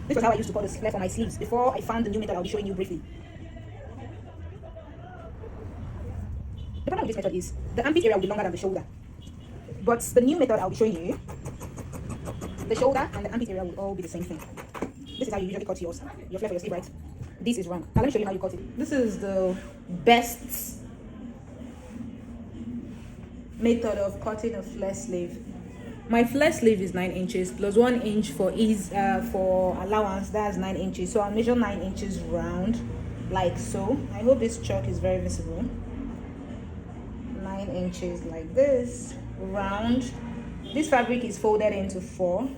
This was how I used to cut the flare for my sleeves before I found the new method I'll be showing you briefly. The problem with this method is the armpit area will be longer than the shoulder. But the new method I'll be showing you, the shoulder and the armpit area will all be the same thing. This is how you usually cut your flare for your sleeve, right? This is round. Now let me show you how you cut it. This is the best method of cutting a flare sleeve. My flare sleeve is 9 inches plus 1 inch for ease for allowance. That's 9 inches. So I'll measure 9 inches round, like so. I hope this chalk is very visible. 9 inches like this, round. This fabric is folded into 4.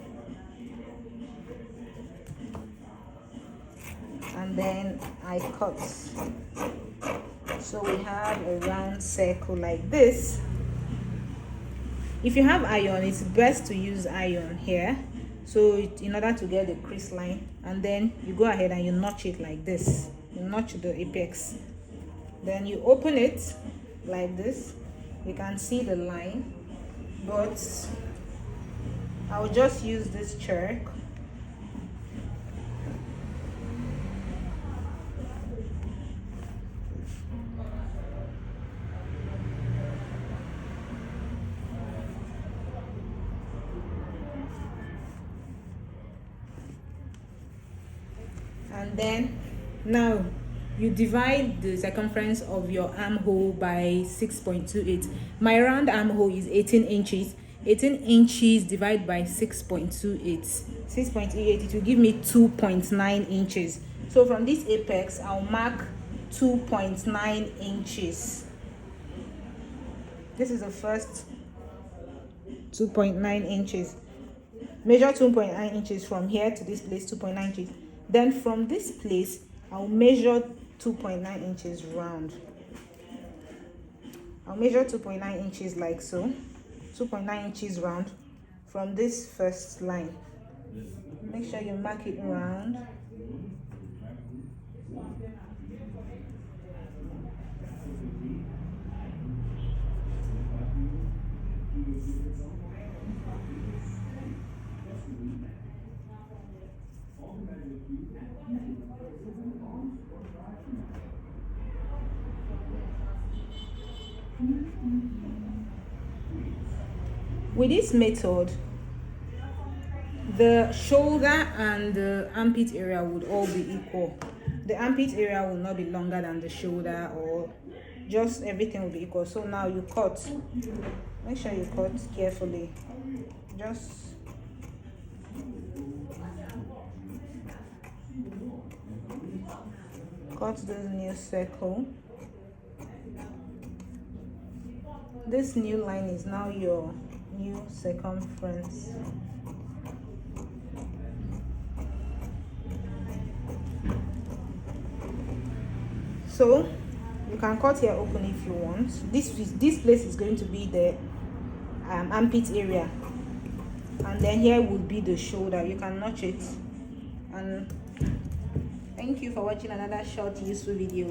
And then I cut. So we have a round circle like this. If you have iron, it's best to use iron here, so in order to get the crease line, and then you go ahead and you notch it like this. You notch the apex, then you open it like this. You can see the line, but I'll just use this chalk. And then now you divide the circumference of your armhole by 6.28. My round armhole is 18 inches. 18 inches divided by 6.28. 6.28, it will give me 2.9 inches. So from this apex, I'll mark 2.9 inches. This is the first 2.9 inches. Measure 2.9 inches from here to this place, 2.9 inches. Then from this place, I'll measure 2.9 inches round. I'll measure 2.9 inches like so. 2.9 inches round from this first line. Make sure you mark it round. With this method, the shoulder and the armpit area would all be equal. The armpit area will not be longer than the shoulder, or just everything will be equal. So now you cut. Make sure you cut carefully. Just cut this new circle. This new line is now your new circumference. So you can cut here open if you want. This place is going to be the armpit area, and then here would be the shoulder. You can notch it. And thank you for watching another short useful video.